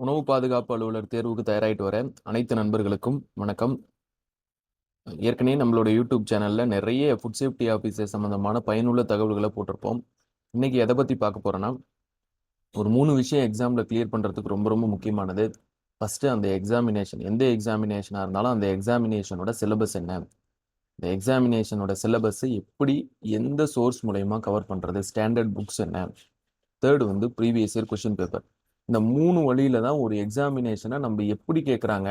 உணவு பாதுகாப்பு அலுவலர் தேர்வுக்கு தயாராகிட்டு வர அனைத்து நண்பர்களுக்கும் வணக்கம். ஏற்கனவே நம்மளோட யூடியூப் சேனல்ல நிறைய ஃபுட் சேஃப்டி ஆஃபீஸர் சம்பந்தமான பயனுள்ள தகவல்களை போட்டிருப்போம். இன்னைக்கு எதை பத்தி பார்க்க போறோம்னா, ஒரு 3 விஷயம் எக்ஸாம்ல கிளியர் பண்றதுக்கு ரொம்ப ரொம்ப முக்கியமானது. ஃபர்ஸ்ட் அந்த எக்ஸாமினேஷன், எந்த எக்ஸாமினேஷனா இருந்தாலும் அந்த எக்ஸாமினேஷனோட சிலபஸ் என்ன, இந்த எக்ஸாமினேஷனோட சிலபஸ் எப்படி, எந்த சோர்ஸ் மூலயமா கவர் பண்றது, ஸ்டாண்டர்ட் புக்ஸ் என்ன, தேர்ட் வந்து ப்ரீவியஸ் இயர் கொஸ்டின் பேப்பர். இந்த 3 வழியில தான் ஒரு எக்ஸாமினேஷனை நம்ம எப்படி கேட்குறாங்க,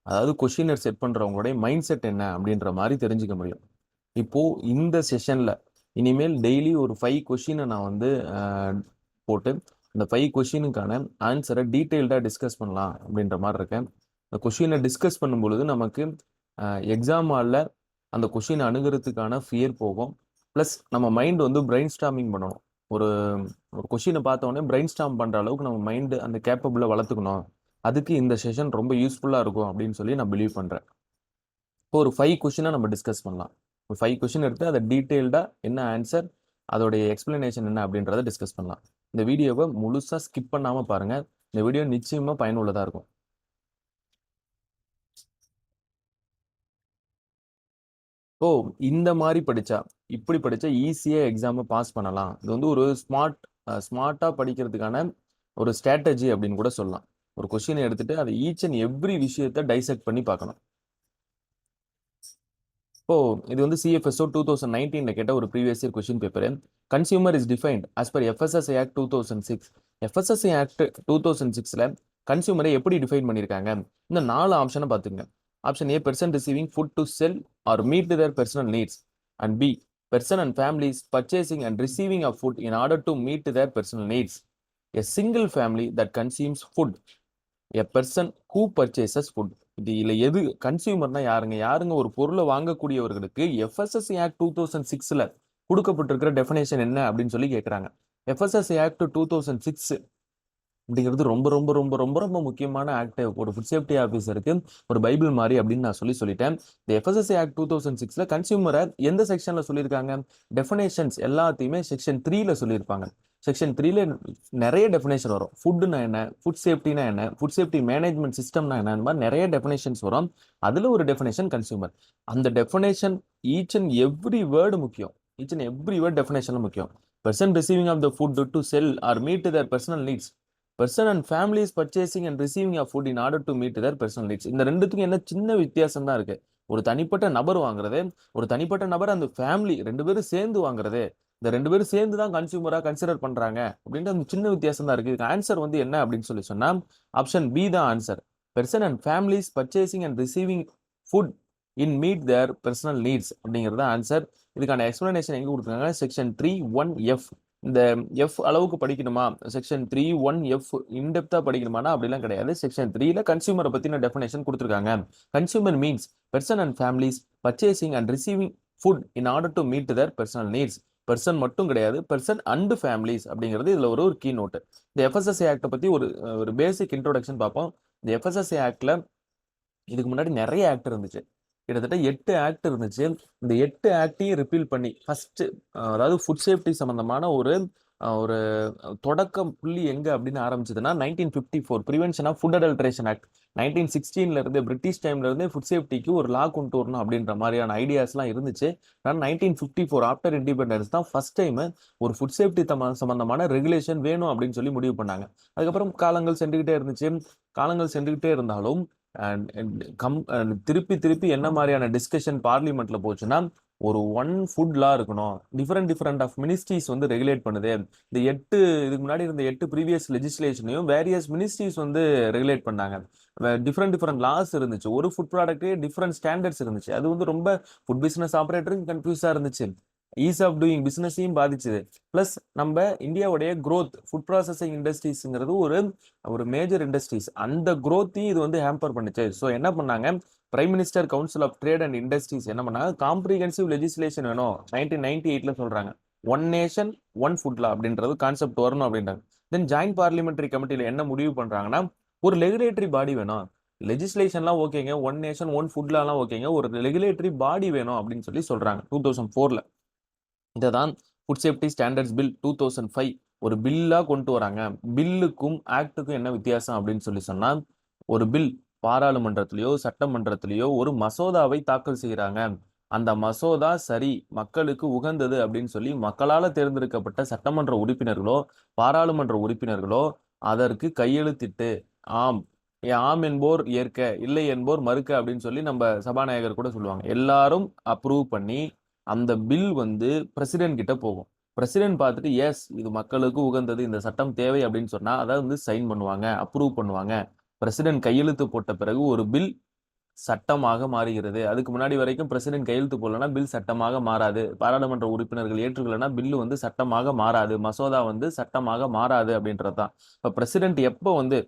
அதாவது கொஸ்டினர் செட் பண்றவங்களுடைய மைண்ட் செட் என்ன அப்படின்ற மாதிரி தெரிஞ்சுக்க முடியும். இப்போ இந்த செஷன்ல இனிமேல் டெய்லி ஒரு 5 கொஸ்டினை நான் வந்து போட்டு இந்த 5 கொஸ்டினுக்கான ஆன்சரை டீட்டெயில்டாக டிஸ்கஸ் பண்ணலாம் அப்படின்ற மாதிரி இருக்கேன். இந்த கொஸ்டினை டிஸ்கஸ் பண்ணும்பொழுது நமக்கு எக்ஸாம் ஹாலில் அந்த கொஸ்டினை அணுகிறதுக்கான ஃபியர் போகும். ப்ளஸ் நம்ம மைண்ட் வந்து பிரெயின் ஸ்டாமிங் பண்ணணும். ஒரு ஒரு கொஸ்டினை பார்த்த உடனே பிரெயின் ஸ்டாம் பண்ணுற அளவுக்கு நம்ம மைண்டு அந்த கேப்பபிளை வளர்த்துக்கணும். அதுக்கு இந்த செஷன் ரொம்ப யூஸ்ஃபுல்லாக இருக்கும் அப்படின்னு சொல்லி நான் பிலீவ் பண்ணுறேன். இப்போ ஒரு 5 கொஸ்டினை நம்ம டிஸ்கஸ் பண்ணலாம். ஒரு 5 கொஸ்டின் எடுத்து அதை டீட்டெயில்டாக என்ன ஆன்சர், அதோடைய எக்ஸ்பிளனேஷன் என்ன அப்படின்றத டிஸ்கஸ் பண்ணலாம். இந்த வீடியோவை முழுசாக ஸ்கிப் பண்ணாமல் பாருங்கள். இந்த வீடியோ நிச்சயமாக பயனுள்ளதாக இருக்கும். ஓ, இந்த மாதிரி படித்தா, இப்படி படித்தா ஈஸியாக எக்ஸாமை பாஸ் பண்ணலாம். இது வந்து ஒரு ஸ்மார்ட்டாக படிக்கிறதுக்கான ஒரு ஸ்ட்ராட்டஜி அப்படின்னு கூட சொல்லலாம். ஒரு கொஸ்டினை எடுத்துட்டு அதை ஈச் அண்ட் எவ்ரி விஷயத்தை டைசெக்ட் பண்ணி பார்க்கணும். இப்போ இது வந்து சிஎஃப்எஸ்ஓ 2019 கேட்ட ஒரு previous year question paper. Consumer is defined as per FSSI act 2006. FSSI act 2006ல கன்சியூமரை எப்படி டிஃபைன் பண்ணியிருக்காங்க, இந்த 4 ஆப்ஷனை பார்த்துங்க. Option A, person receiving food to sell or meet their personal needs. And B, person and families purchasing and receiving of food in order to meet their personal needs. A single family that consumes food. A person who purchases food. இதுல எது கன்சியூமர்னா யாருங்க? யாருங்க ஒரு பொருளை வாங்கக்கூடியவர்களுக்கு FSSC act 2006ல கொடுக்கப்பட்டிருக்கிற definition என்ன அப்படின்னு சொல்லி கேட்குறாங்க. எஃப்எஸ்எஸ்சி ஆக்ட் 2006 அப்படிங்கிறது ரொம்ப ரொம்ப ரொம்ப ரொம்ப ரொம்ப முக்கியமான ஆக்ட். ஒரு ஃபுட் சேஃப்டி ஆஃபீஸருக்கு ஒரு பைபிள் மாதிரி அப்படின்னு நான் சொல்லிட்டேன். இந்த எஃப்எஸ்எஸ்சி ஆக்ட் 2006ல கன்சியூமரை எந்த செக்ஷன்ல சொல்லியிருக்காங்க? டெஃபினேஷன்ஸ் எல்லாத்தையுமே செக்ஷன் 3ல சொல்லியிருப்பாங்க. செக்ஷன் 3ல நிறைய டெஃபினேஷன் வரும். ஃபுட்டுனா என்ன, ஃபுட் சேஃப்டினா என்ன, ஃபுட் சேஃப்டி மேனேஜ்மெண்ட் சிஸ்டம்னா என்ன, இந்த மாதிரி நிறைய டெஃபினேஷன்ஸ் வரும். அதுல ஒரு டெஃபினேஷன் கன்சியூமர். அந்த definition each and every word முக்கியம். ஈச் அண்ட் எவ்ரி வேர்ட் டெஃபினேஷன்ல முக்கியம். Person receiving of the food to sell or meet their personal needs. Person and families purchasing and receiving of food in order to meet their personal needs. இந்த ரெண்டுத்துக்கும் என்ன சின்ன வித்தியாசம் தான் இருக்கு. ஒரு தனிப்பட்ட நபர் வாங்குறது, ஒரு தனிப்பட்ட நபர் அந்த ஃபேமிலி 2 பேரும் சேர்ந்து வாங்குறது, இந்த 2 பேரும் சேர்ந்து தான் கன்சியூமரா கன்சிடர் பண்றாங்க அப்படின்ற அந்த சின்ன வித்தியாசம் தான் இருக்கு. இதுக்கு ஆன்சர் வந்து என்ன அப்படின்னு சொன்னா ஆப்ஷன் பி தான் answer. Person and families purchasing and receiving food in meet their personal needs அப்படிங்கிறது ஆன்சர். இதுக்கான எக்ஸ்பிளனேஷன் எங்க கொடுத்துருக்காங்க? Section 3(1)(f). இந்த எஃப் அளவுக்கு படிக்கணுமா? செக்ஷன் 3(1)(f) இன்டெப்தா படிக்கணுமானா அப்படிலாம் கிடையாது. செக்ஷன் 3ல கன்சியூமரை பத்தின டெஃபினேஷன் கொடுத்துருக்காங்க. Consumer means person and families purchasing and receiving food in order to meet their personal needs. Person மட்டும் கிடையாது, பெர்சன் அண்ட் ஃபேமிலிஸ் அப்படிங்கிறது இதுல ஒரு கீ நோட்டு. இந்த எஃப்எஸ்எஸ்ஐ ஆக்டை பத்தி ஒரு பேசிக் இன்ட்ரோடக்ஷன் பார்ப்போம். இந்த எஃப்எஸ்எஸ்ஐ ஆக்ட்ல இதுக்கு முன்னாடி நிறைய ஆக்ட் இருந்துச்சு. கிட்டத்தட்ட 8 ஆக்ட் இருந்துச்சு. இந்த 8 ஆக்டையும் ரிப்பீல் பண்ணி ஃபர்ஸ்ட், அதாவது ஃபுட் சேஃப்டி சம்பந்தமான ஒரு ஒரு தொடக்கம் புள்ளி எங்க அப்படின்னு ஆரம்பிச்சதுன்னா 1954 prevention of food adulteration act. 1916ல இருந்து பிரிட்டிஷ் டைம்ல இருந்து ஃபுட் சேஃப்டிக்கு ஒரு லா கொண்டு வரணும் அப்படின்ற மாதிரியான ஐடியாஸ்லாம் இருந்துச்சு. ஆனால் 1954 ஆஃப்டர் இண்டிபெண்டன்ஸ் தான் ஃபர்ஸ்ட் டைம் ஒரு ஃபுட் சேஃப்டி சம்பந்தமான ரெகுலேஷன் வேணும் அப்படின்னு சொல்லி முடிவு பண்ணாங்க. அதுக்கப்புறம் காலங்கள் சென்றுகிட்டே இருந்துச்சு. காலங்கள் சென்றுகிட்டே இருந்தாலும் திருப்பி திருப்பி என்ன மாதிரியான டிஸ்கஷன் பார்லிமெண்ட்ல போச்சுன்னா, ஒரு ஒன் ஃபுட் லா இருக்கணும். டிஃபரெண்ட் ஆஃப் மினிஸ்ட்ரிஸ் வந்து ரெகுலேட் பண்ணுது. இந்த 8 இதுக்கு முன்னாடி இருந்த 8 ப்ரீவியஸ் லெஜிஸ்லேஷனையும் வேரியஸ் மினிஸ்ட்ரிஸ் வந்து ரெகுலேட் பண்ணாங்க. டிஃபரெண்ட் லாஸ் இருந்துச்சு. ஒரு ஃபுட் ப்ராடக்டே டிஃபரெண்ட் ஸ்டாண்டர்ட்ஸ் இருந்துச்சு. அது வந்து ரொம்ப ஃபுட் பிசினஸ் ஆப்ரேட்டருக்கு கன்ஃபியூஸா இருந்துச்சு. ஈஸ் ஆஃப் டூயிங் பிசினஸையும் பாதிச்சுது. பிளஸ் நம்ம இந்தியாவுடைய growth ஃபுட் ப்ராசஸிங் இண்டஸ்ட்ரீஸ்ங்கிறது ஒரு மேஜர் இண்டஸ்ட்ரீஸ். அந்த growth-ஐயும் இது வந்து ஹேம்பர் பண்ணுச்சு. ஸோ என்ன பண்ணாங்க, prime minister council of trade and industries என்ன பண்ணாங்க, காம்ப்ரிஹென்சிவ் லெஜிஸ்லேஷன் வேணும் 1998ல சொல்றாங்க. One nation one food law அப்படின்றது கான்செப்ட் வரணும் அப்படின்றாங்க. தென் ஜாயிண்ட் பார்லிமெண்டரி கமிட்டியில என்ன முடிவு பண்றாங்கன்னா, ஒரு ரெகுலேட்டரி பாடி வேணும். லெஜிஸ்லேஷன்லாம் ஓகேங்க, ஒன் நேஷன் ஒன் ஃபுட் லாலாம் ஓகேங்க, ஒரு ரெகுலேட்டரி பாடி வேணும் அப்படின்னு சொல்லி சொல்றாங்க 2004ல. இதை தான் ஃபுட் சேஃப்டி ஸ்டாண்டர்ட்ஸ் பில் 2005 ஒரு பில்லா கொண்டு வராங்க. பில்லுக்கும் ஆக்டுக்கும் என்ன வித்தியாசம் அப்படின்னு சொல்லி சொன்னா, ஒரு பில் பாராளுமன்றத்திலேயோ சட்டமன்றத்திலேயோ ஒரு மசோதாவை தாக்கல் செய்கிறாங்க. அந்த மசோதா சரி, மக்களுக்கு உகந்தது அப்படின்னு சொல்லி மக்களால தேர்ந்தெடுக்கப்பட்ட சட்டமன்ற உறுப்பினர்களோ பாராளுமன்ற உறுப்பினர்களோ அதற்கு கையெழுத்திட்டு ஆம், ஆம் என்போர் ஏற்க, இல்லை என்போர் மறுக்க அப்படின்னு சொல்லி நம்ம சபாநாயகர் கூட சொல்லுவாங்க. எல்லாரும் அப்ரூவ் பண்ணி அந்த பில் வந்து பிரசிடென்ட் கிட்ட போகும். பிரசிடென்ட் பார்த்துட்டு எஸ் இது மக்களுக்கு உகந்தது, இந்த சட்டம் தேவை அப்படின்னு சொன்னா அதை வந்து சைன் பண்ணுவாங்க, அப்ரூவ் பண்ணுவாங்க. பிரசிடென்ட் கையெழுத்து போட்ட பிறகு ஒரு பில் சட்டமாக மாறுகிறது. அதுக்கு முன்னாடி வரைக்கும் பிரசிடென்ட் கையெழுத்து போடலன்னா பில் சட்டமாக மாறாது. பாராளுமன்ற உறுப்பினர்கள் ஏற்றுக்கலன்னா பில்லு வந்து சட்டமாக மாறாது. மசோதா வந்து சட்டமாக மாறாது அப்படின்றது தான். இப்போ பிரசிடென்ட் எப்போ வந்து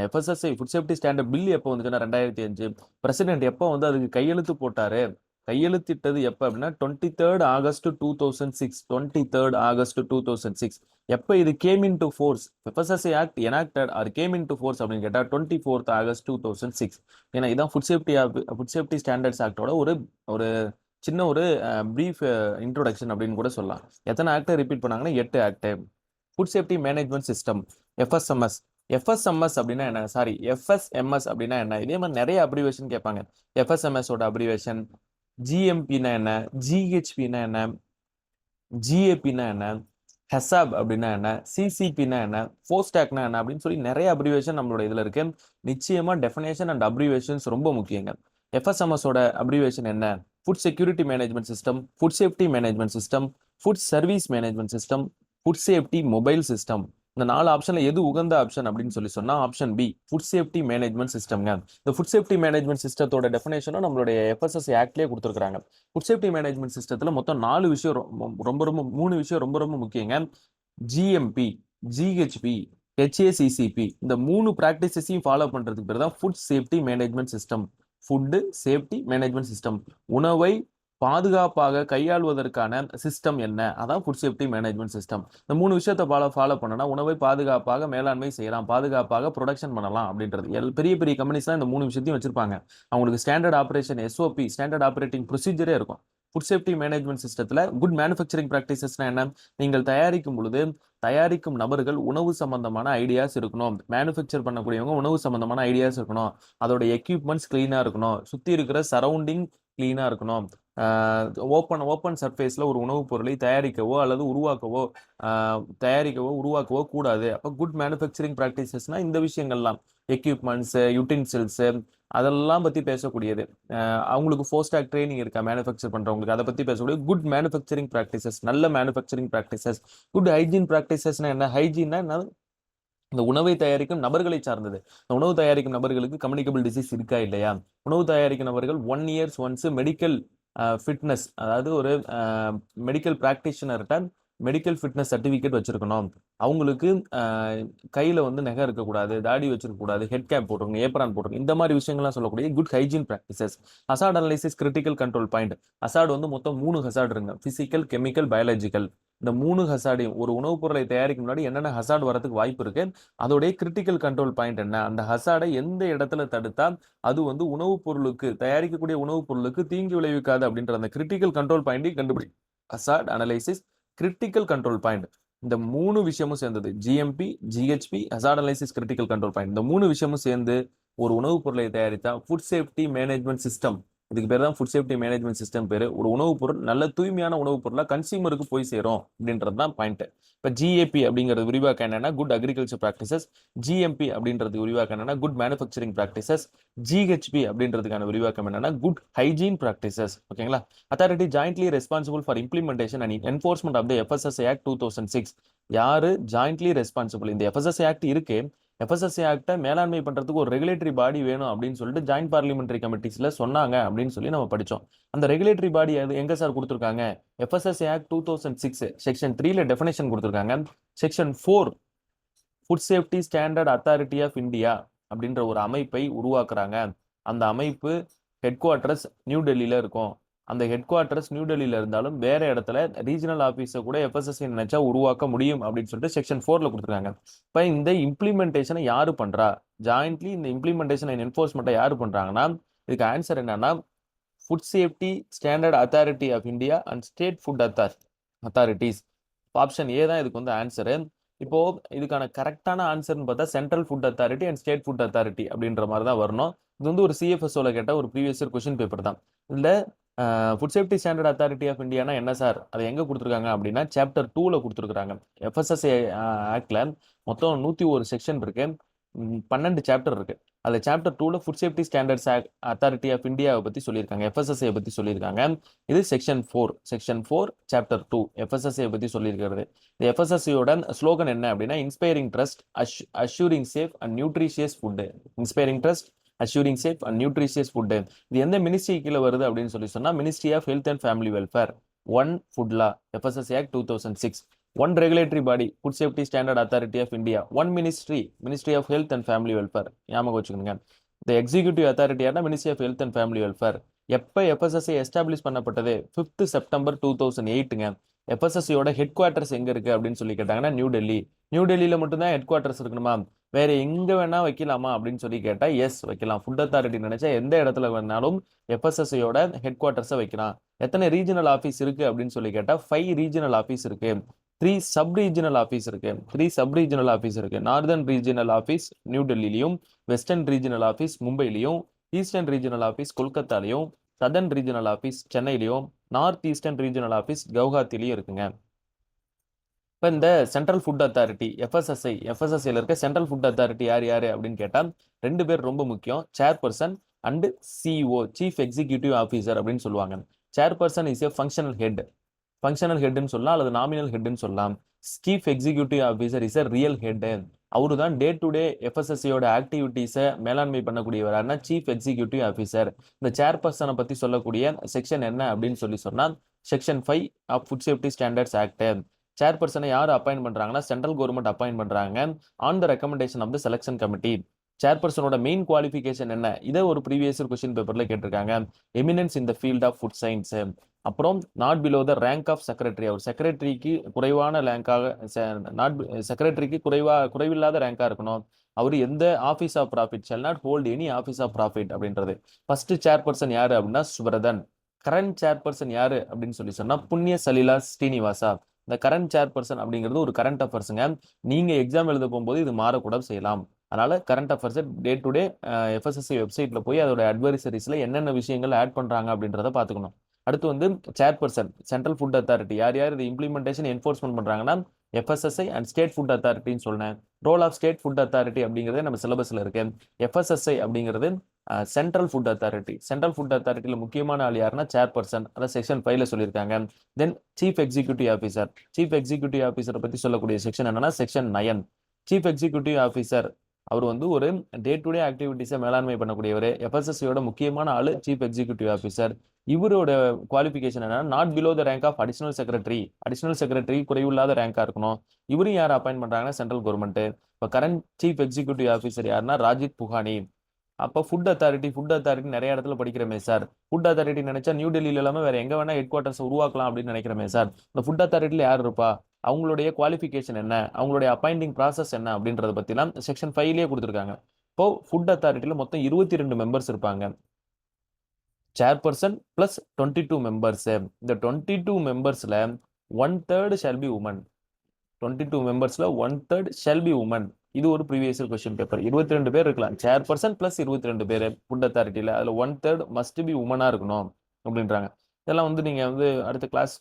FSSI food safety standard bill எப்போ வந்துச்சுன்னா 2005 பிரசிடென்ட் எப்போ வந்து அதுக்கு கையெழுத்து போட்டாரு, கையெழுத்திட்டது எப்போ அப்படின்னா 23rd August 2006. 23rd August 2006 எப்போ இது came into force, FSSI act enacted or came into force அப்படின்னு கேட்டால் 24th August 2006. ஏன்னா இதான் ஃபுட் சேஃப்டி ஸ்டாண்டர்ட்ஸ் ஆக்டோட ஒரு ஒரு சின்ன ஒரு பிரீஃப் இன்ட்ரோடக்ஷன் அப்படின்னு கூட சொல்லலாம். எத்தனை ஆக்டை ரிப்பீட் பண்ணாங்கன்னா 8 act. Food safety management system FSMS. FSMS அப்படின்னா என்ன, சாரி எஃப்எஸ்எம்எஸ் அப்படின்னா என்ன, இதே மாதிரி நிறைய அப்ரிவேஷன் கேட்பாங்க. எஃப்எஸ்எம்எஸ் ஓட அப்ரிவேஷன் ஜிஎம்பின்னா என்ன, ஜிஹெச்பின்னா என்ன, ஜிஏபின்னா என்ன, ஹெசாப் அப்படின்னா என்ன, சிசிபின்னா என்ன, ஃபோஸ்டாக்னா என்ன அப்படின்னு சொல்லி நிறைய அப்ரிவேஷன் நம்மளோட இதுல இருக்கு. நிச்சயமா டெஃபினேஷன் அண்ட் அப்ரிவேஷன்ஸ் ரொம்ப முக்கியங்க. எஃப்எஸ்எம்எஸ் ஓட அப்ரிவேஷன் என்ன, food security management system, food safety management system, food service management system, food safety mobile system. இந்த 4 ஆப்ஷன்ல எது உகந்த ஆப்ஷன் அப்படின்னு சொல்லி சொன்னா option B food safety management சிஸ்டம்ங்க. இந்த ஃபுட் சேஃப்டி மேனேஜ்மெண்ட் சிஸ்டத்தோட டெஃபினேஷனும் நம்மளுடைய எஃப்எஸ்எஸ்ஐ ஆக்ட்லயே கொடுத்துருக்காங்க. ஃபுட் சேஃப்டி மேனேஜ்மெண்ட் சிஸ்டத்துல மொத்தம் 4 விஷயம் ரொம்ப ரொம்ப 3 விஷயம் ரொம்ப ரொம்ப முக்கியங்க. ஜிஎம்பி, ஜிஹெச்பி, ஹெச்ஏசிசிபி இந்த 3 பிராக்டிசஸையும் ஃபாலோ பண்றதுக்கு பேர் தான் food safety management system. Food safety management system. உணவை பாதுகாப்பாக கையாள்வதற்கான சிஸ்டம் என்ன, அதான் ஃபுட் சேஃப்டி மேனேஜ்மெண்ட் சிஸ்டம். இந்த 3 விஷயத்தை ஃபாலோ பண்ணனா உணவை பாதுகாப்பாக மேலாண்மை செய்யலாம், பாதுகாப்பாக ப்ரொடக்ஷன் பண்ணலாம் அப்படின்றது. பெரிய பெரிய கம்பெனிஸ்லாம் இந்த 3 விஷயத்தையும் வச்சிருப்பாங்க. அவங்களுக்கு standard operation SOP, standard operating ப்ரொசீஜரே இருக்கும். ஃபுட் சேஃப்டி மேனேஜ்மெண்ட் சிஸ்டத்துல குட் மேனுஃபேக்சரிங் ப்ராக்டிசஸ்னா என்ன, நீங்கள் தயாரிக்கும் பொழுது தயாரிக்கும் நபர்கள் உணவு சம்பந்தமான ஐடியாஸ் இருக்கணும். மேனுஃபேக்சர் பண்ணக்கூடியவங்க உணவு சம்பந்தமான ஐடியாஸ் இருக்கணும். அதோட எக்யூப்மெண்ட்ஸ் கிளீனா இருக்கணும். சுத்தி இருக்கிற சரௌண்டிங் கிளீனா இருக்கணும். ஓப்பன் சர்ஃபேஸ்ல ஒரு உணவுப் பொருளை தயாரிக்கவோ அல்லது உருவாக்கவோ கூடாது. அப்போ குட் மேனுஃபேக்சரிங் ப்ராக்டிசஸ்னா இந்த விஷயங்கள்லாம் எக்யூப்மெண்ட்ஸ், யூட்டின்சில்ஸ் அதெல்லாம் பத்தி பேசக்கூடியது. அவங்களுக்கு ஃபோஸ்டாக் ட்ரைனிங் இருக்கா மேனுஃபேக்சர் பண்றவங்களுக்கு, அதை பத்தி பேசக்கூடிய குட் மேனுஃபேக்சரிங் ப்ராக்டிசஸ், நல்ல மேனுஃபேக்சரிங் ப்ராக்டிசஸ். குட் ஹைஜீன் ப்ராக்டிசஸ்னா என்ன, ஹைஜீன்னா என்ன, இந்த உணவை தயாரிக்கும் நபர்களை சார்ந்தது. இந்த உணவு தயாரிக்கும் நபர்களுக்கு கம்யூனிகபிள் டிசீஸ் இருக்கா இல்லையா, உணவு தயாரிக்கும் நபர்கள் 1 year ஒன்ஸ் மெடிக்கல் ஃபிட்னஸ், அதாவது ஒரு மெடிக்கல் பிராக்டிஷனர்கிட்ட மெடிக்கல் ஃபிட்னஸ் சர்டிஃபிகேட் வச்சிருக்கணும். அவங்களுக்கு கையில வந்து நகை இருக்கக்கூடாது, தாடி வச்சிருக்க கூடாது, ஹெட் கேப் போட்டுருக்கணும், ஏப்ரான் போட்டுருக்கணும். இந்த மாதிரி விஷயங்கள்லாம் சொல்லக்கூடிய good hygiene practices. Hazard analysis, critical control point. Hazard வந்து மொத்தம் 3 ஹசார்டு இருங்க, பிசிக்கல், கெமிக்கல், பயாலஜிக்கல். இந்த 3 ஹசார்டையும் ஒரு உணவுப் பொருளை தயாரிக்கும் முன்னாடி என்னென்ன ஹசார்டு வரதுக்கு வாய்ப்பு இருக்கு, அதோடைய கிரிட்டிக்கல் கண்ட்ரோல் பாயிண்ட் என்ன, அந்த ஹசார்டை எந்த இடத்துல தடுத்தா அது வந்து உணவுப் பொருளுக்கு, தயாரிக்கக்கூடிய உணவுப் பொருளுக்கு தீங்கு விளைவிக்காது அப்படின்ற அந்த கிரிட்டிக்கல் கண்ட்ரோல் பாயிண்டையும் கண்டுபிடி. Hazard analysis, critical control point, இந்த 3 விஷயமும் சேர்ந்தது GMP, GHP, hazard analysis, critical control point. இந்த 3 விஷயமும் சேர்ந்து ஒரு உணவுப் பொருளை தயாரித்தா ஃபுட் சேஃப்டி மேனேஜ்மெண்ட் சிஸ்டம். இதுக்கு பேர் தான் ஃபுட் சேஃப்டி மேனேஜ்மெண்ட் சிஸ்டம் பேரு. ஒரு உணவுப் பொருள் நல்ல தூய்மையான உணவுப் பொருளா கன்சியூமருக்கு போய் சேரும் அப்படின்றது தான் பாயிண்ட். இப்போ ஜிஏபி அப்படிங்கிறது விரிவாக்கம் என்னன்னா குட் அக்ரிகல்ச்சர் ப்ராக்டிசஸ், ஜிஎம்பி அப்படின்றது விரிவாக்கம் என்னன்னா குட் மேனுஃபேக்சரிங் ப்ராக்டிசஸ், ஜிஹெச்பி அப்படின்றதுக்கான விரிவாக்கம் என்னன்னா குட் ஹைஜீன் ப்ராக்டிசஸ். ஓகேங்களா. Authority jointly responsible for implementation and enforcement of the FSSI act 2006. யாரு ஜாயின்ட்லி ரெஸ்பான்சிபிள், இந்த எஃப்எஸ்எஸ்ஐ ஆக்ட் இருக்கு, எஃப்எஸ்எஸ்ஐ ஆக்டை மேலாண்மை பண்றதுக்கு ஒரு ரெகுலேட்டரி பாடி வேணும் அப்படின்னு சொல்லிட்டு ஜாயிண்ட் பார்லிமெண்டரி கமிட்டிஸ்ல சொன்னாங்க அப்படின்னு சொல்லி நம்ம படிச்சோம். அந்த ரெகுலேட்டரி பாடி எங்க சார் கொடுத்துருக்காங்க, எஃப்எஸ்எஸ்ஐ ஆக்ட் 2006 செக்ஷன் 3ல டெஃபினேஷன் கொடுத்துருக்காங்க. Section 4 food safety standard authority of India அப்படின்ற ஒரு அமைப்பை உருவாக்குறாங்க. அந்த அமைப்பு ஹெட் குவார்டர்ஸ் நியூ டெல்லியில இருக்கும். அந்த ஹெட் குவார்டர்ஸ் நியூ டெல்லியில இருந்தாலும் வேற இடத்துல ரீஜனல் ஆஃபீஸை கூட எஃப்எஸ்எஸ்ஐ நினைச்சா உருவாக்க முடியும் அப்படின்னு சொல்லிட்டு செக்ஷன் 4ல கொடுத்துருக்காங்க. இப்போ இந்த இம்ப்ளிமெண்டேஷனை யாரு பண்றா, ஜாயின்ட்லி இந்த இம்ப்ளிமெண்டேஷன் அண்ட் என்ஃபோர்ஸ்மெண்ட்டை யாரு பண்றாங்கன்னா, இதுக்கு ஆன்சர் என்னன்னா food safety standard authority of India and state food authorities. Option A தான் இதுக்கு வந்து ஆன்சரு. இப்போ இதுக்கான கரெக்டான ஆன்சர்னு பார்த்தா central food authority and state food authority அப்படின்ற மாதிரி தான் வரணும். இது வந்து ஒரு சிஎஃப்எஸ்ஓல கேட்ட ஒரு ப்ரீவியஸ் இயர் கொஸ்டின் பேப்பர் தான். இதுல food safety standard authority of இந்தியானா என்ன சார், அதை எங்க கொடுத்துருக்காங்க அப்படின்னா சாப்டர் 2ல கொடுத்துருக்காங்க. எஃப்எஸ்எஸ்ஏ ஆக்ட்ல மொத்தம் 101 செக்ஷன் இருக்கு, 12 சாப்டர் இருக்கு. அதுல சாப்டர் 2ல food safety standards authority of இந்தியாவை பத்தி சொல்லியிருக்காங்க, எஃப்எஸ்எஸ்ஏ பத்தி சொல்லியிருக்காங்க. இது செக்ஷன் 4 சாப்டர் 2 எஃப்எஸ்எஸ்ஏ பத்தி சொல்லியிருக்கிறது. இந்த எஃப்எஸ்எஸ்ஏயோட ஸ்லோகன் என்ன அப்படின்னா inspiring trust assuring safe and nutritious food. Inspiring trust assuring safe and nutritious food. இது எந்த மினிஸ்ட்ரி கீழே வருது அப்படின்னு சொன்னா ministry of health and family welfare. One food law FSSA act 2006. One regulatory body food safety standard authority of India. One ministry of health and family welfare. ஞாபகம் வச்சுக்கோங்க. இந்த executive அத்தாரிட்டியான ministry of health and family welfare. எப்போ FSSA establish பண்ணப்பட்டது? 5th September 2008ங்க. எஃப்எஸ்எஸ்சியோட head quarters எங்க இருக்கு அப்படின்னு சொல்லி கேட்டாங்கன்னா நியூ டெல்லி. நியூ டெல்லியில மட்டும்தான் ஹெட் குவார்ட்டர்ஸ் இருக்கணுமா, வேற எங்க வேணா வைக்கலாமா அப்படின்னு சொல்லி கேட்டா எஸ் வைக்கலாம். ஃபுட் அத்தாரிட்டி நினைச்சா எந்த இடத்துல வேணாலும் எஃப்எஸ்எஸ்சியோட ஹெட் குவார்ட்டர்ஸை வைக்கலாம். எத்தனை ரீஜனல் ஆஃபீஸ் இருக்கு அப்படின்னு சொல்லி கேட்டா 5 ரீஜனல் ஆஃபீஸ் இருக்கு, 3 சப் ரீஜனல் ஆஃபீஸ் இருக்கு. நார்தர்ன் ரீஜனல் ஆஃபீஸ் நியூ டெல்லியிலையும், வெஸ்டர்ன் ரீஜனல் ஆஃபீஸ் மும்பையிலையும், ஈஸ்டர்ன் ரீஜனல் ஆஃபீஸ் கொல்கத்தாலையும், சதர்ன் ரீஜனல் ஆஃபீஸ் சென்னையிலையும், நார்த் ஈஸ்டர்ன் ரீஜனல் ஆஃபீஸ் கவுஹாத்திலையும் இருக்குங்க. இப்போ இந்த சென்ட்ரல் ஃபுட் அத்தாரிட்டி எஃப்எஸ்எஸ்ஐல இருக்க சென்ட்ரல் ஃபுட் அத்தாரிட்டி யார் யாரு அப்படின்னு கேட்டா 2 பேர் ரொம்ப முக்கியம். Chairperson and CEO, chief executive officer அப்படின்னு சொல்லுவாங்க. சேர்பர்சன் இஸ் ஏ ஃபங்க்ஷனல் ஹெட்னு சொல்லலாம் அல்லது நாமினல் ஹெட்னு சொல்லலாம். Chief executive officer is a real head. அவரு தான் டே டு டே எஃப்எஸ்எஸ்சியோட ஆக்டிவிட்டீஸை மேலாண்மை பண்ணக்கூடியவரான சீஃப் எக்ஸிக்யூட்டிவ் ஆஃபீஸர். இந்த சேர்பர்சனை பத்தி சொல்லக்கூடிய செக்ஷன் என்ன அப்படின்னு சொன்னா section 5 of food safety standards act. சேர்பர்சனை யார் அப்பாயிண்ட் பண்றாங்கன்னா சென்ட்ரல் கவர்மெண்ட் அப்பாயிண்ட் பண்றாங்க on the recommendation of the selection committee. சேர்பர்சனோட மெயின் குவாலிஃபிகேஷன் என்ன, இதை ஒரு ப்ரீவியஸ் கொஸ்டின் பேப்பர்ல கேட்டிருக்காங்க. Eminence in the field of food science. அப்புறம் not below the rank of secretary. அவர் செக்ரட்டரிக்கு குறைவான ரேங்காக, செக்ரட்டரிக்கு குறைவில்லாத ரேங்கா இருக்கணும். அவர் எந்த office of profit shall not hold any office of profit அப்படின்றது. ஃபர்ஸ்ட் சேர்பர்சன் யாரு அப்படின்னா சுப்ரதன். கரண்ட் சேர்பர்சன் யாரு அப்படின்னு சொன்னா புண்ணிய சலீலா ஸ்ரீனிவாசா. இந்த கரண்ட் சேர்பர்சன் அப்படிங்கிறது ஒரு கரண்ட் அஃபேர்ஸுங்க. நீங்க எக்ஸாம் எழுத போகும்போது இது மாறக்கூட செய்யலாம். அதனால current affairs day to day FSSC வெப்சைட்ல போய் அதோட அட்வைசரிஸ்ல என்னென்ன விஷயங்கள் ஆட் பண்றாங்க அப்படின்றத பாத்துக்கணும். அடுத்து வந்து சேர்பர்சன் சென்ட்ரல் ஃபுட் அத்தாரிட்டி யார் யார் இது இம்ப்ளிமெண்டேஷன் என்ஃபோர்ஸ்மெண்ட் பண்றாங்கன்னா எஃப்எஸ்எஸ்ஐ அண்ட் ஸ்டேட் ஃபுட் அத்தாரிட்டின்னு சொன்னேன். Role of state food authority அப்படிங்கிறது நம்ம சிலபஸ்ல இருக்கு. எஃப்எஸ்எஸ்ஐ அப்படிங்கிறது சென்ட்ரல் ஃபுட் அத்தாரிட்டியில முக்கியமான ஆள் யாருன்னா சேர்பர்சன், அதாவது செக்ஷன் 5ல சொல்லியிருக்காங்க. தென் சீஃப் எக்ஸிக்யூட்டிவ் ஆஃபீஸரை பத்தி சொல்லக்கூடிய செக்ஷன் என்னன்னா செக்ஷன் 9. சீஃப் எக்ஸிக்யூட்டிவ் ஆஃபீஸர் அவர் வந்து ஒரு டே டு டே ஆக்டிவிட்டிஸை மேலாண்மை பண்ணக்கூடியவர். எஃப்எஸ்எஸ்சியோட முக்கியமான ஆளு சீஃப் எக்ஸிக்யூட்டிவ் ஆஃபீஸர். இவரோட குவாலிஃபிகேஷன் என்னன்னா not below the rank of additional secretary குறைவில்லாத ரேங்கா இருக்கணும். இவரும் யார் அப்பாயிண்ட் பண்றாங்கன்னா சென்ட்ரல் கவர்மெண்ட். இப்போ கரண்ட் சீஃப் எக்ஸிக்யூட்டிவ் ஆஃபீஸர் யாருன்னா ராஜித் புகானி. அப்போ ஃபுட் அத்தாரிட்டி நிறைய இடத்துல படிக்கிறமே சார். ஃபுட் அத்தாரிட்டி நினைச்சா நியூ டெல்லியில இல்லாம வேற எங்க வேணா ஹெட் குவார்ட்டர்ஸ் உருவாக்கலாம் அப்படின்னு நினைக்கிறமே சார். இந்த ஃபுட் அத்தாரிட்டியில யார் இருப்பா, அவங்களுடைய குவாலிஃபிகேஷன் என்ன, அவங்களுடைய அப்பாயிண்டிங் ப்ராசஸ் என்ன அப்படின்றத பத்திலாம் செக்ஷன் 5லயே கொடுத்துருக்காங்க. இப்போ ஃபுட் அத்தாரிட்டியில மொத்தம் 22 மெம்பர்ஸ் இருப்பாங்க. Chairperson plus 22 members. இந்த 22 மெம்பர்ஸ்ல 1/3 ஷால் பி உமன். 22 மெம்பர்ஸ்ல 1/3 ஷால் பி உமன். இது ஒரு ப்ரீவியஸ் கொஸ்டின் பேப்பர். 22 பேர் இருக்கலாம், சேர்பர்சன் பிளஸ் 22 பேர் ஃபுட் அத்தாரிட்டியில. அதுல 1/3 மஸ்ட் பி உமனா இருக்கணும் அப்படின்றாங்க. இதெல்லாம் வந்து நீங்க வந்து அடுத்த கிளாஸ்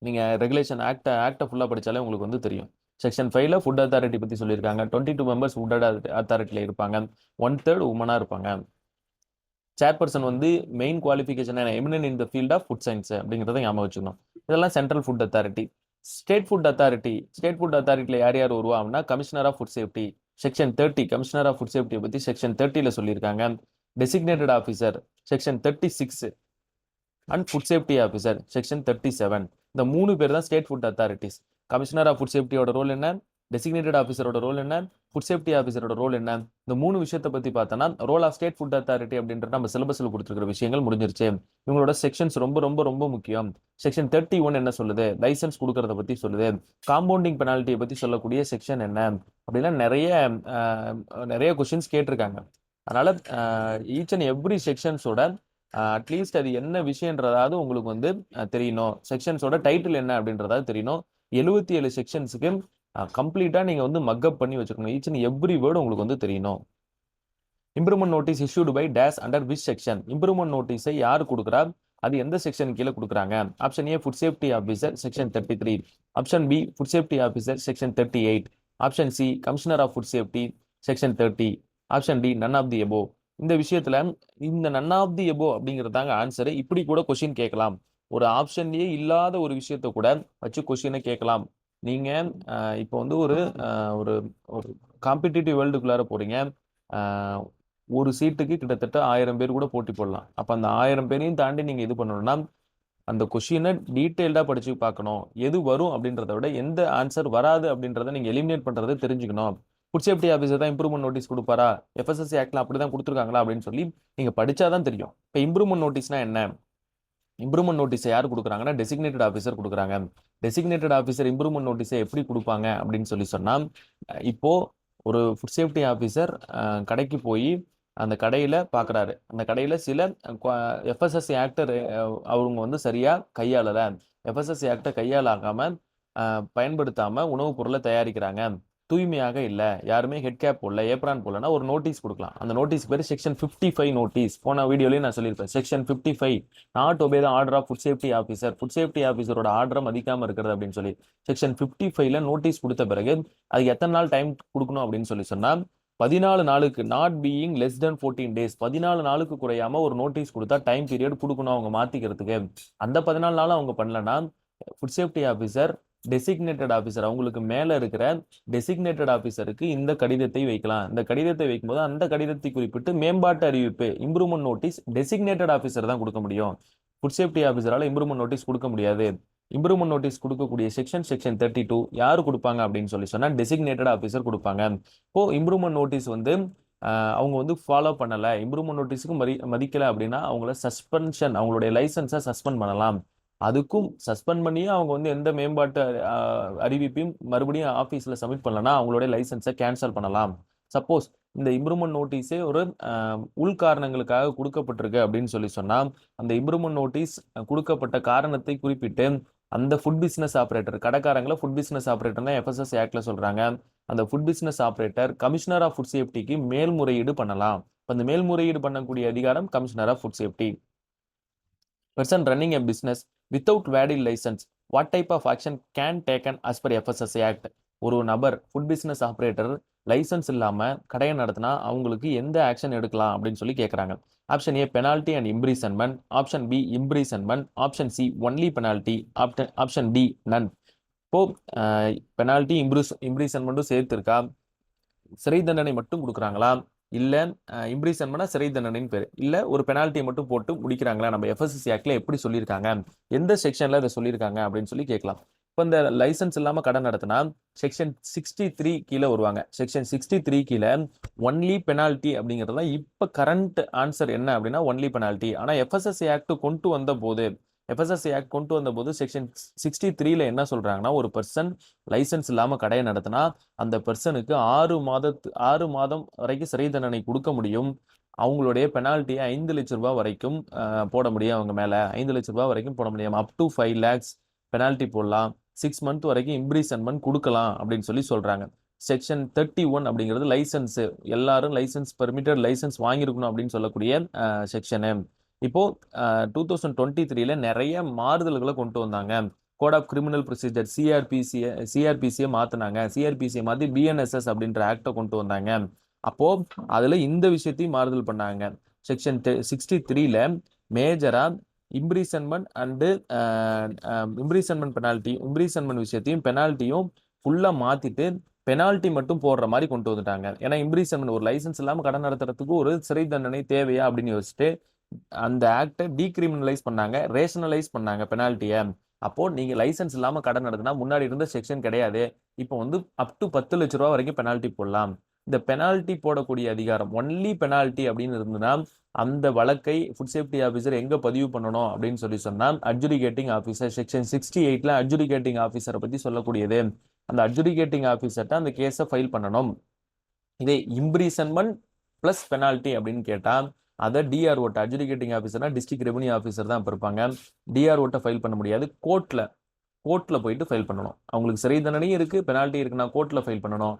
நீங்க ரெகுலேஷன் ஆக்டை ஃபுல்லா படிச்சாலே உங்களுக்கு வந்து தெரியும். செக்ஷன் 5ல ஃபுட் அத்தாரிட்டி பத்தி சொல்லியிருக்காங்க. 22 மெம்பர்ஸ் ஃபுட் அத்தாரிட்டியில இருப்பாங்க, 1/3 உமனா இருப்பாங்க. சேர்பர்சன் வந்து main qualification eminent in the field of food science அப்படிங்கிறத ஞாபகம் வச்சுக்கணும். இதெல்லாம் central food authority. State food அத்தாரிட்டியில யார் யார் வருவாங்கன்னா commissioner of food safety. Section 30 commissioner of food சேஃப்டியை பத்தி செக்ஷன் 30ல சொல்லியிருக்காங்க. Designated officer section 36 and food safety officer section 37. இந்த 3 பேர் தான் state food authorities. Commissioner of food சேஃப்டியோட ரோல் என்ன, டெசிக்னேட்டட் ஆஃபீஸரோட ரோல் என்ன, ஃபுட் சேஃப்டி ஆஃபீஸரோட ரோல் என்ன, இந்த 3 விஷயத்தை பத்தி பார்த்தோன்னா role of state food authority அப்படின்றது நம்ம சிலபஸ்ல கொடுத்துருக்கிற விஷயங்கள் முடிஞ்சிருச்சு. இவங்களோட செக்ஷன்ஸ் ரொம்ப ரொம்ப ரொம்ப முக்கியம். செக்ஷன் 31 என்ன சொல்லுது, லைசன்ஸ் கொடுக்கறத பத்தி சொல்லுது. காம்பவுண்டிங் பெனால்ட்டியை பத்தி சொல்லக்கூடிய செக்ஷன் என்ன அப்படின்னா நிறைய கொஸ்டின்ஸ் கேட்டிருக்காங்க. அதனால ஈச் அண்ட் எவ்ரி செக்ஷன்ஸோட அட்லீஸ்ட் அது என்ன விஷயன்றதாவது உங்களுக்கு வந்து தெரியணும். செக்ஷன்ஸோட டைட்டில் என்ன அப்படின்றதாவது தெரியணும். 77 செக்ஷன்ஸுக்கு கம்ப்ளீட்டாக நீங்கள் வந்து மக்கப் பண்ணி வச்சுக்கணும். ஈச் அண்ட் எவ்ரி வேர்டு உங்களுக்கு வந்து தெரியணும். Improvement notice issued by dash under which section? Improvement நோட்டீஸை யார் கொடுக்குறா, அது எந்த செக்ஷன் கீழே கொடுக்குறாங்க? Option A food safety officer section 33, option B food safety officer section 38, option C commissioner of food safety section 30, option D none of the above. இந்த விஷயத்துல இந்த நன் ஆஃப் தி எபோ அப்படிங்கிறதாங்க ஆன்சரு. இப்படி கூட கொஸ்டின் கேட்கலாம். ஒரு ஆப்ஷன்லயே இல்லாத ஒரு விஷயத்த கூட வச்சு கொஸ்டினை கேட்கலாம். நீங்க இப்போ வந்து ஒரு ஒரு ஒரு காம்படிட்டிவ் வேர்ல்டுக்குள்ளார போறீங்க. ஒரு சீட்டுக்கு கிட்டத்தட்ட 1000 பேர் கூட போட்டி போடலாம். அப்ப அந்த 1000 பேரையும் தாண்டி நீங்க இது பண்ணணும்னா அந்த கொஸ்டினை டீட்டெயில்டா படிச்சு பார்க்கணும். எது வரும் அப்படின்றத விட எந்த ஆன்சர் வராது அப்படின்றத நீங்க எலிமினேட் பண்றதை தெரிஞ்சுக்கணும். ஃபுட் சேஃப்டி ஆஃபீஸர் தான் இம்ப்ரூவ்மெண்ட் நோட்டீஸ் கொடுப்பாரா, எஃப்எஸ்எஸ்சி ஆக்ட்ல அப்படிதான் கொடுத்துருக்காங்களா அப்படின்னு சொல்லி நீங்க படிச்சாதான் தெரியும். இப்போ இம்ப்ரூவ்மெண்ட் நோட்டீஸ்னா என்ன? இம்ப்ரூவ்மெண்ட் நோட்டீஸை யார் கொடுக்குறாங்கன்னா டெசிக்னேட்டட் ஆஃபீஸர் கொடுக்குறாங்க. டெசிக்னேட்டட் ஆஃபீஸர் இம்ப்ரூவ்மெண்ட் நோட்டீஸை எப்படி கொடுப்பாங்க அப்படின்னு சொன்னா, இப்போ ஒரு ஃபுட் சேஃப்டி ஆஃபீஸர் கடைக்கு போய் அந்த கடையில் பார்க்குறாரு. அந்த கடையில் சில எஃப்எஸ்எஸ்சி ஆக்டர் அவங்க வந்து சரியாக கையாளலை, எஃப்எஸ்எஸ்சி ஆக்டை கையாளாகாமல் பயன்படுத்தாமல் உணவுப் பொருளை தயாரிக்கிறாங்க, தூய்மையாக இல்லை, யாருமே ஹெட் கேப் போடல, ஏப்ரான் போடலன்னா ஒரு நோட்டீஸ் கொடுக்கலாம். அந்த நோட்டீஸ் பேர் செக்ஷன் 55 நோட்டீஸ். போன வீடியோலையும் நான் சொல்லியிருப்பேன். Section 55 not obey the order of food safety officer, food safety ஆஃபீஸரோட ஆர்டரை மதிக்காமல் இருக்கிறது அப்படின்னு சொல்லி செக்ஷன் 55ல நோட்டீஸ் கொடுத்த பிறகு அதுக்கு எத்தனை நாள் டைம் கொடுக்கணும் அப்படின்னு சொன்னால் 14 நாளுக்கு, not being less than 14 days, 14 நாளுக்கு குறையாம ஒரு நோட்டீஸ் கொடுத்தா டைம் பீரியட் கொடுக்கணும் அவங்க மாத்திக்கிறதுக்கு. அந்த 14 நாள் அவங்க பண்ணலன்னா food safety officer designated officer, அவங்களுக்கு மேல இருக்கிற டெசிக்னேட்டட் ஆஃபீஸருக்கு இந்த கடிதத்தை வைக்கலாம். இந்த கடிதத்தை வைக்கும்போது அந்த கடிதத்தை குறிப்பிட்டு மேம்பாட்டு அறிவிப்பு இம்ப்ரூவ்மெண்ட் நோட்டீஸ் டெசிக்னேட்டட் ஆஃபீஸர் தான் கொடுக்க முடியும். ஃபுட் சேஃப்டி ஆஃபீஸரால இம்ப்ரூவ்மெண்ட் நோட்டீஸ் கொடுக்க முடியாது. இம்ப்ரூவ்மெண்ட் நோட்டீஸ் கொடுக்கக்கூடிய செக்ஷன் 32 யாரு கொடுப்பாங்க அப்படின்னு சொன்னா டெசிக்னேட்டட் ஆஃபீஸர் கொடுப்பாங்க. இப்போ இம்ப்ரூவ்மெண்ட் நோட்டீஸ் வந்து அவங்க வந்து ஃபாலோ பண்ணல, இம்ப்ரூவ்மெண்ட் நோட்டீஸுக்கு மதிக்கல அப்படின்னா அவங்கள சஸ்பென்ஷன், அவங்களுடைய லைசன்ஸை சஸ்பெண்ட் பண்ணலாம். அதுக்கும் சஸ்பெண்ட் பண்ணியே அவங்க வந்து எந்த மேம்பாட்டு அறிவிப்பையும் மறுபடியும் ஆஃபீஸில் சப்மிட் பண்ணலன்னா அவங்களுடைய லைசன்ஸை கேன்சல் பண்ணலாம். சப்போஸ் இந்த இம்ப்ரூவ்மெண்ட் நோட்டீஸே ஒரு உள்காரணங்களுக்காக கொடுக்கப்பட்டிருக்கு அப்படின்னு சொன்னால் அந்த இம்ப்ரூவ்மெண்ட் நோட்டீஸ் கொடுக்கப்பட்ட காரணத்தை குறிப்பிட்டு அந்த ஃபுட் பிஸ்னஸ் ஆப்ரேட்டர், கடைக்காரங்களை ஃபுட் பிஸ்னஸ் ஆப்ரேட்டர் தான் எஃப்எஸ்எஸ் ஆக்ட்ல சொல்றாங்க. அந்த food business operator commissioner of food சேஃப்டிக்கு மேல்முறையீடு பண்ணலாம். அந்த மேல்முறையீடு பண்ணக்கூடிய அதிகாரம் commissioner of food safety. person running a business without valid license, what type of action can taken as per FSSA Act? ஒரு நபர் ஃபுட் பிஸ்னஸ் ஆப்ரேட்டர் லைசன்ஸ் இல்லாம கடையை நடத்தினா அவங்களுக்கு எந்த ஆக்ஷன் எடுக்கலாம் அப்படின்னு சொல்லி கேட்குறாங்க. Option A penalty and imprisonment, option B imprisonment, option C only penalty, option D none. இப்போ பெனால்டி இம்ப்ரீசன்மெண்ட்டும் சேர்த்துருக்கா, சிறை தண்டனை மட்டும் கொடுக்குறாங்களா, இல்ல இம்ப்ரீசன்மெண்டா சிறை தண்டனைன்னு பேர், இல்ல ஒரு பெனால்ட்டியை மட்டும் போட்டு முடிக்கிறாங்களா, நம்ம எஃப்எஸ்எஸ்சி ஆக்ட்ல எப்படி சொல்லியிருக்காங்க, எந்த செக்ஷன்ல இதை சொல்லியிருக்காங்க அப்படின்னு சொல்லி கேட்கலாம். இப்போ இந்த லைசன்ஸ் இல்லாம கடை நடத்தினா செக்ஷன் 63 கீழே வருவாங்க. செக்ஷன் 63 கீழே ஒன்லி பெனால்ட்டி அப்படிங்கிறது தான் இப்ப கரண்ட் ஆன்சர் என்ன அப்படின்னா ஒன்லி பெனால்ட்டி. ஆனா எஃப்எஸ்எஸ்சி ஆக்ட் கொண்டு வந்த போது செக்ஷன் 63ல என்ன சொல்றாங்கன்னா, ஒரு பர்சன் லைசன்ஸ் இல்லாம கடையை நடத்தினா அந்த பர்சனுக்கு 6 மாதம் வரைக்கும் சிறை தண்டனை கொடுக்க முடியும். அவங்களுடைய பெனால்ட்டியை 5 லட்ச ரூபாய் வரைக்கும் போட முடியும். அவங்க மேல 5 லட்ச ரூபாய் வரைக்கும் போட முடியும். அப் டு 5 lakhs பெனால்ட்டி போடலாம். 6 months வரைக்கும் இம்ப்ரீசன்மெண்ட் கொடுக்கலாம் அப்படின்னு சொல்லி சொல்றாங்க. செக்ஷன் 31 அப்படிங்கிறது லைசன்ஸ், எல்லாரும் லைசன்ஸ் பெர்மிட்டட் லைசன்ஸ் வாங்கியிருக்கணும் அப்படின்னு சொல்லக்கூடிய செக்ஷனு. இப்போ 2023ல நிறைய மாறுதல்களை கொண்டு வந்தாங்க. கோட் ஆஃப் கிரிமினல் ப்ரொசீஜர் சிஆர்பிசியை மாத்தினாங்க. சிஆர்பிசியை மாத்தி பிஎன்எஸ்எஸ் அப்படின்ற ஆக்டை கொண்டு வந்தாங்க. அப்போ அதுல இந்த விஷயத்தையும் மாறுதல் பண்ணாங்க. செக்ஷன் 63ல மேஜரா இம்ப்ரீசன்மெண்ட் அண்டு இம்ப்ரீசன்மெண்ட் பெனால்ட்டி, இம்ப்ரீசன்மெண்ட் விஷயத்தையும் பெனால்ட்டியும் ஃபுல்லா மாத்திட்டு பெனால்ட்டி மட்டும் போடுற மாதிரி கொண்டு வந்துட்டாங்க. ஏன்னா இம்ப்ரீசன்மெண்ட் ஒரு லைசன்ஸ் இல்லாம கடன் நடத்துறதுக்கு ஒரு சிறை தண்டனை தேவையா அப்படின்னு யோசிச்சுட்டு அந்த ஆக்டை டீக்ரிமினலைஸ் பண்ணாங்க, ரேஷனலைஸ் பண்ணாங்க பெனால்ட்டியை. அப்போ நீங்க லைசன்ஸ் இல்லாம கடன் நடத்தினா முன்னாடி இருந்த செக்ஷன் கிடையாது. இப்போ வந்து அப் டு 10 லட்ச ரூபாய் வரைக்கும் பெனால்ட்டி போடலாம். இந்த பெனால்ட்டி போடக்கூடிய அதிகாரம் ஒன்லி பெனால்ட்டி அப்படின்னு இருந்ததுன்னா அந்த வழக்கை ஃபுட் சேஃப்டி ஆஃபீஸர் எங்க பதிவு பண்ணணும் அப்படின்னு சொன்னா அட்ஜுடிகேட்டிங் ஆஃபீஸர். செக்ஷன் 68ல அட்ஜுடிகேட்டிங் ஆஃபீஸரை பத்தி சொல்லக்கூடியது. அந்த அட்ஜுடிகேட்டிங் ஆஃபீஸர்ட்ட அந்த கேஸை ஃபைல் பண்ணணும். இதே இம்ப்ரீசன்மெண்ட் பிளஸ் பெனால்ட்டி அப்படின்னு கேட்டா அதை டிஆர்ஓட்ட, அட்ஜுடிகேட்டிங் ஆஃபீஸர்னா டிஸ்ட்ரிக்ட் ரெவன்யூ ஆஃபீஸர் தான் இருப்பாங்க, டிஆர்ஓட்ட ஃபைல் பண்ண முடியாது. கோர்ட்ல கோர்ட்ல போயிட்டு ஃபைல் பண்ணணும். அவங்களுக்கு சிறை தண்டனையும் இருக்கு, பெனால்ட்டி இருக்குன்னா கோர்ட்ல ஃபைல் பண்ணணும்.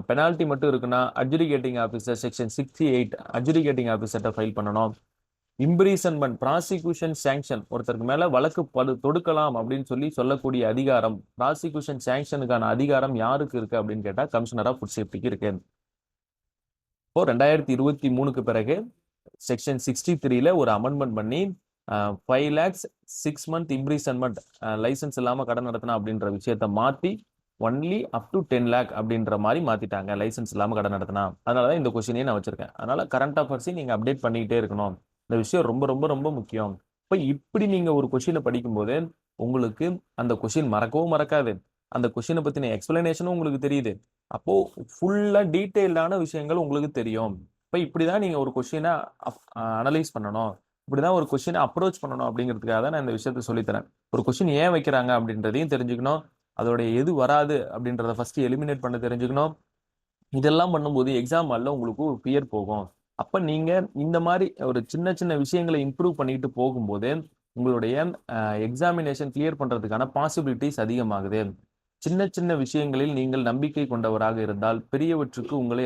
பெனால்ட்டி மட்டும் இருக்குன்னா அட்ஜுடிகேட்டிங் ஆஃபீஸர் செக்ஷன் 68 அட்ஜுடிகேட்டிங் ஆஃபீஸர்ட்ட ஃபைல் பண்ணணும். இம்ப்ரீசன்மெண்ட் ப்ராசிக்யூஷன் சாங்ஷன் ஒருத்தருக்கு மேல வழக்கு தொடுக்கலாம் அப்படின்னு சொல்லக்கூடிய அதிகாரம், ப்ராசிக்யூஷன் சாங்ஷனுக்கான அதிகாரம் யாருக்கு இருக்கு அப்படின்னு கேட்டா கமிஷனர் ஆஃப் ஃபுட் சேஃப்டிக்கு இருக்கு. இப்போ 2023க்கு பிறகு செக்ஷன் 63ல ஒரு அமெண்ட்மெண்ட் பண்ணி 5 lakhs 6 month இம்ப்ரீசன்மெண்ட் லைசன்ஸ் இல்லாம கடை நடத்தினா அப்படின்ற விஷயத்த மாத்தி ஒன்லி அப் டு 10 lakh அப்படின்ற மாதிரி மாத்திட்டாங்க. லைசன்ஸ் இல்லாம கடை நடத்தினா. அதனாலதான் இந்த கொஸ்டினே நான் வச்சிருக்கேன். அதனால கரண்ட் அஃபேர்ஸையும் நீங்க அப்டேட் பண்ணிக்கிட்டே இருக்கணும். இந்த விஷயம் ரொம்ப ரொம்ப ரொம்ப முக்கியம். இப்ப இப்படி நீங்க ஒரு கொஸ்டினை படிக்கும்போது உங்களுக்கு அந்த கொஸ்டின் மறக்கவும் மறக்காது. அந்த கொஸ்டினை பத்தின எக்ஸ்பிளனேஷனும் உங்களுக்கு தெரியுது. அப்போ ஃபுல்லா டீட்டெயில்டான விஷயங்கள் உங்களுக்கு தெரியும். இப்ப இப்படிதான் நீங்க ஒரு கொஸ்டினை அனலைஸ் பண்ணணும், இப்படிதான் ஒரு கொஸ்டினை அப்ரோச் பண்ணணும் அப்படிங்கிறதுக்காக தான் நான் இந்த விஷயத்த சொல்லித்தரேன். ஒரு கொஸ்டின் ஏன் வைக்கிறாங்க அப்படின்றதையும் தெரிஞ்சுக்கணும். அதோட எது வராது அப்படின்றத ஃபர்ஸ்ட் எலிமினேட் பண்ண தெரிஞ்சுக்கணும். இதெல்லாம் பண்ணும்போது எக்ஸாம் ஹால்ல உங்களுக்கு ஒரு ஃபியர் போகும். அப்ப நீங்க இந்த மாதிரி ஒரு சின்ன சின்ன விஷயங்களை இம்ப்ரூவ் பண்ணிட்டு போகும்போது உங்களுடைய எக்ஸாமினேஷன் கிளியர் பண்றதுக்கான பாசிபிலிட்டிஸ் அதிகமாகுது. சின்ன சின்ன விஷயங்களில் நீங்கள் நம்பிக்கை கொண்டவராக இருந்தால் பெரியவற்றுக்கு உங்களை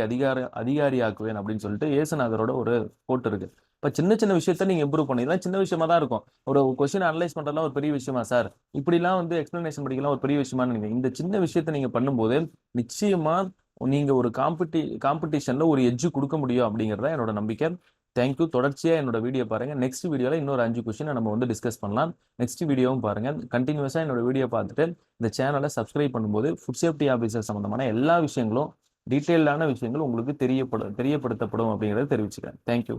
அதிகாரியாக்குவேன் அப்படின்னு சொல்லிட்டு இயேசுநாதரோட ஒரு கோட் இருக்கு. இப்ப சின்ன சின்ன விஷயத்த நீங்க இம்ப்ரூவ் பண்ணீங்கன்னா சின்ன விஷயமா தான் இருக்கும். ஒரு கொஸ்டின் அனலைஸ் பண்றதுலாம் ஒரு பெரிய விஷயமா சார், இப்படிலாம் வந்து எக்ஸ்பிளனேஷன் படிக்கலாம் ஒரு பெரிய விஷயமா நீங்க இந்த சின்ன விஷயத்த நீங்க பண்ணும்போது நிச்சயமா நீங்க ஒரு காம்படிஷன்ல ஒரு எட்ஜ் கொடுக்க முடியும் அப்படிங்கறத என்னோட நம்பிக்கை. தேங்க்யூ. தொடர்ச்சியா என்னோட வீடியோ பாருங்க. நெக்ஸ்ட் வீடியோல இன்னொரு 5 கொஸ்டின் நம்ம வந்து டிஸ்கஸ் பண்ணலாம். நெக்ஸ்ட் வீடியோவும் பாருங்க. கண்டினியூஸா என்னோட வீடியோ பார்த்துட்டு இந்த சேனலை சப்ஸ்கிரைப் பண்ணும்போது ஃபுட் சேஃப்டி ஆஃபீஸர் சம்பந்தமான எல்லா விஷயங்களும் டீட்டெயில்டான விஷயங்கள் உங்களுக்கு தெரியப்படுத்தப்படும் அப்படிங்கறத தெரிவிச்சுக்கிறேன். தேங்க்யூ.